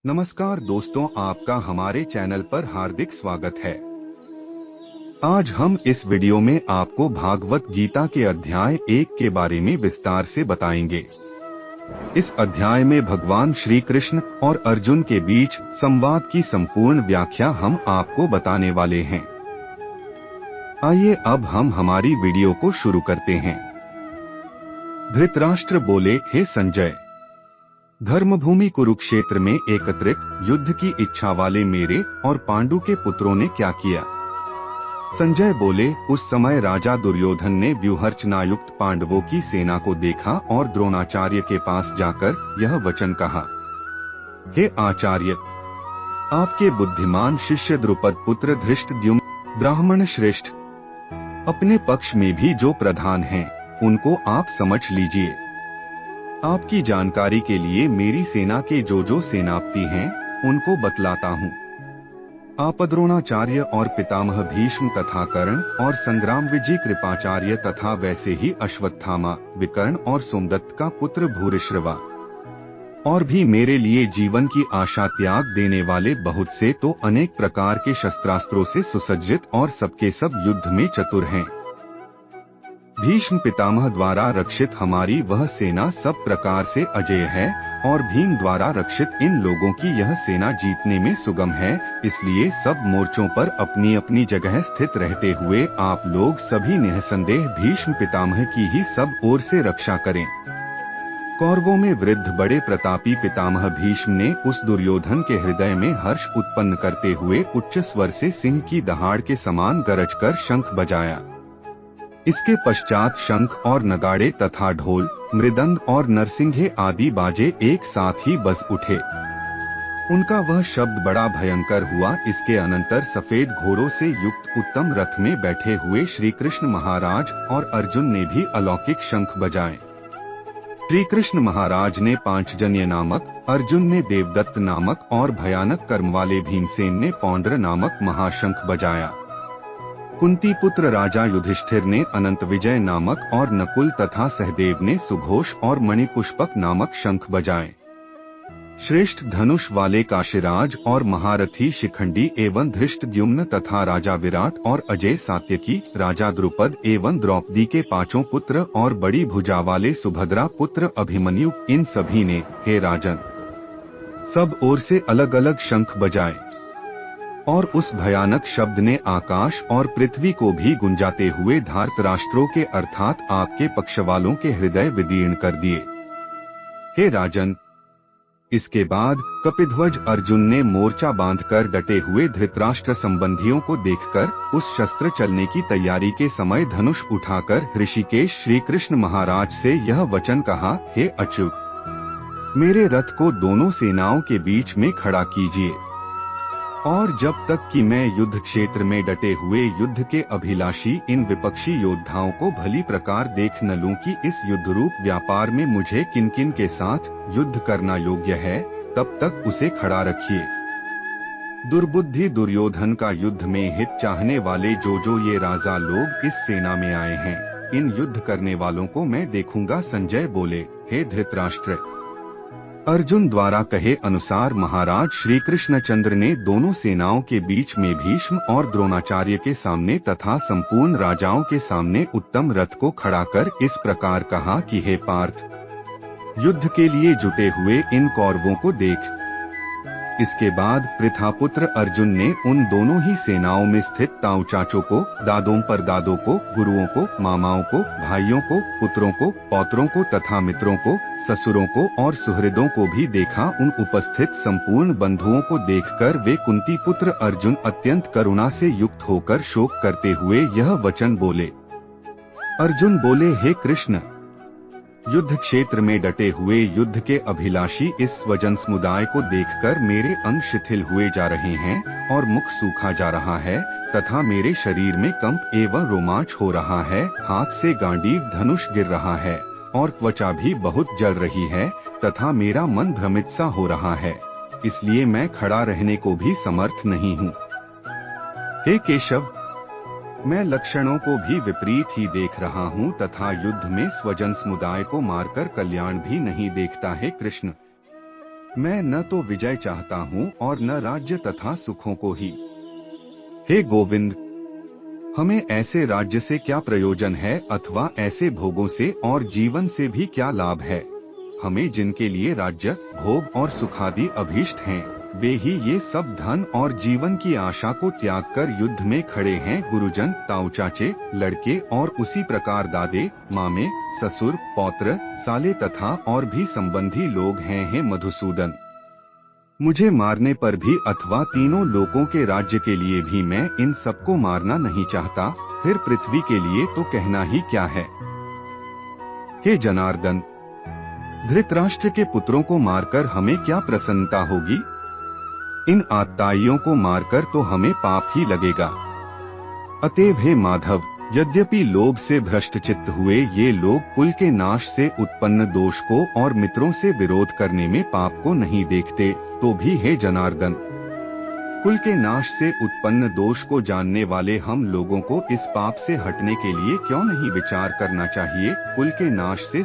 नमस्कार दोस्तों, आपका हमारे चैनल पर हार्दिक स्वागत है। आज हम इस वीडियो में आपको भागवत गीता के अध्याय 1 के बारे में विस्तार से बताएंगे। इस अध्याय में भगवान श्री कृष्ण और अर्जुन के बीच संवाद की संपूर्ण व्याख्या हम आपको बताने वाले हैं। आइए अब हम हमारी वीडियो को शुरू करते हैं। धृतराष्ट्र बोले, हे संजय, धर्मभूमि कुरुक्षेत्र में एकत्रित युद्ध की इच्छा वाले मेरे और पांडु के पुत्रों ने क्या किया? संजय बोले, उस समय राजा दुर्योधन ने व्यूहरचनायुक्त पांडवों की सेना को देखा और द्रोणाचार्य के पास जाकर यह वचन कहा, हे आचार्य, आपके बुद्धिमान शिष्य द्रुपद पुत्र धृष्टद्युम्न ब्राह्मण श्रेष्ठ अपने पक्ष में भी जो प्रधान हैं, उनको आप समझ लीजिए। आपकी जानकारी के लिए मेरी सेना के जो सेनापति हैं, उनको बतलाता हूँ। आप द्रोणाचार्य और पितामह भीष्म तथा कर्ण और संग्राम विजय कृपाचार्य तथा वैसे ही अश्वत्थामा, विकर्ण और सोमदत्त का पुत्र भूरिश्रवा और भी मेरे लिए जीवन की आशा त्याग देने वाले बहुत से तो अनेक प्रकार के शस्त्रास्त्रों से सुसज्जित और सबके सब युद्ध में चतुर हैं। भीष्म पितामह द्वारा रक्षित हमारी वह सेना सब प्रकार से अजेय है और भीम द्वारा रक्षित इन लोगों की यह सेना जीतने में सुगम है। इसलिए सब मोर्चों पर अपनी अपनी जगह स्थित रहते हुए आप लोग सभी निःसंदेह भीष्म पितामह की ही सब ओर से रक्षा करें। कौरवों में वृद्ध बड़े प्रतापी पितामह भीष्म ने उस दुर्योधन के हृदय में हर्ष उत्पन्न करते हुए उच्च स्वर से सिंह की दहाड़ के समान गरज कर शंख बजाया। इसके पश्चात शंख और नगाड़े तथा ढोल, मृदंग और नरसिंघे आदि बाजे एक साथ ही बज उठे। उनका वह शब्द बड़ा भयंकर हुआ। इसके अनंतर सफेद घोड़ों से युक्त उत्तम रथ में बैठे हुए श्री कृष्ण महाराज और अर्जुन ने भी अलौकिक शंख बजाए। श्री कृष्ण महाराज ने पांचजन्य नामक, अर्जुन ने देवदत्त नामक और भयानक कर्म वाले भीमसेन ने पौंड्र नामक महाशंख बजाया। कुंती पुत्र राजा युधिष्ठिर ने अनंत विजय नामक और नकुल तथा सहदेव ने सुघोष और मणिपुष्पक नामक शंख बजाए। श्रेष्ठ धनुष वाले काशीराज और महारथी शिखंडी एवं धृष्टद्युम्न तथा राजा विराट और अजय सात्यकी, राजा द्रुपद एवं द्रौपदी के पांचों पुत्र और बड़ी भुजा वाले सुभद्रा पुत्र अभिमन्यु, इन सभी ने, हे राजन, सब ओर से अलग अलग शंख बजाए और उस भयानक शब्द ने आकाश और पृथ्वी को भी गुंजाते हुए धार्तराष्ट्रों के अर्थात आपके पक्ष वालों के हृदय विदीर्ण कर दिए। हे राजन, इसके बाद कपिध्वज अर्जुन ने मोर्चा बांधकर डटे हुए धृतराष्ट्र संबंधियों को देखकर उस शस्त्र चलने की तैयारी के समय धनुष उठाकर ऋषिकेश श्री कृष्ण महाराज से यह वचन कहा, हे अच्युत, मेरे रथ को दोनों सेनाओं के बीच में खड़ा कीजिए और जब तक कि मैं युद्ध क्षेत्र में डटे हुए युद्ध के अभिलाषी इन विपक्षी योद्धाओं को भली प्रकार देख न लूं कि इस युद्ध रूप व्यापार में मुझे किन किन के साथ युद्ध करना योग्य है, तब तक उसे खड़ा रखिए। दुर्बुद्धि दुर्योधन का युद्ध में हित चाहने वाले जो ये राजा लोग इस सेना में आए हैं, इन युद्ध करने वालों को मैं देखूंगा। संजय बोले, हे धृतराष्ट्र, अर्जुन द्वारा कहे अनुसार महाराज श्री कृष्णचंद्र ने दोनों सेनाओं के बीच में भीष्म और द्रोणाचार्य के सामने तथा संपूर्ण राजाओं के सामने उत्तम रथ को खड़ा कर इस प्रकार कहा कि हे पार्थ, युद्ध के लिए जुटे हुए इन कौरवों को देख। इसके बाद पृथापुत्र अर्जुन ने उन दोनों ही सेनाओं में स्थित ताऊ चाचों को, दादों परदादों को, गुरुओं को, मामाओं को, भाइयों को, पुत्रों को, पौत्रों को तथा मित्रों को, ससुरों को और सुहृदों को भी देखा। उन उपस्थित संपूर्ण बंधुओं को देखकर वे कुंती पुत्र अर्जुन अत्यंत करुणा से युक्त होकर शोक करते हुए यह वचन बोले। अर्जुन बोले, हे कृष्ण, युद्ध क्षेत्र में डटे हुए युद्ध के अभिलाषी इस स्वजन समुदाय को देखकर मेरे अंग शिथिल हुए जा रहे हैं और मुख सूखा जा रहा है तथा मेरे शरीर में कंप एवं रोमांच हो रहा है। हाथ से गांडीव धनुष गिर रहा है और त्वचा भी बहुत जल रही है तथा मेरा मन भ्रमित सा हो रहा है, इसलिए मैं खड़ा रहने को भी समर्थ नहीं हूँ। हे केशव, मैं लक्षणों को भी विपरीत ही देख रहा हूँ तथा युद्ध में स्वजन समुदाय को मारकर कल्याण भी नहीं देखता है। कृष्ण, मैं न तो विजय चाहता हूँ और न राज्य तथा सुखों को ही। हे गोविंद, हमें ऐसे राज्य से क्या प्रयोजन है अथवा ऐसे भोगों से और जीवन से भी क्या लाभ है। हमें जिनके लिए राज्य, भोग और सुखादि अभीष्ट हैं, वे ही ये सब धन और जीवन की आशा को त्याग कर युद्ध में खड़े हैं। गुरुजन, ताऊ चाचे, लड़के और उसी प्रकार दादे, मामे, ससुर, पौत्र, साले तथा और भी संबंधी लोग हैं। हे मधुसूदन, मुझे मारने पर भी अथवा तीनों लोकों के राज्य के लिए भी मैं इन सबको मारना नहीं चाहता, फिर पृथ्वी के लिए तो कहना ही क्या है। हे जनार्दन, धृतराष्ट्र के पुत्रों को मारकर हमें क्या प्रसन्नता होगी। इन आत्ताइयों को मारकर तो हमें पाप ही लगेगा। अतएव हे माधव, यद्यपि लोभ से भ्रष्ट चित्त हुए ये लोग कुल के नाश से उत्पन्न दोष को और मित्रों से विरोध करने में पाप को नहीं देखते, तो भी हे जनार्दन, कुल के नाश से उत्पन्न दोष को जानने वाले हम लोगों को इस पाप से हटने के लिए क्यों नहीं विचार करना चाहिए। कुल के नाश से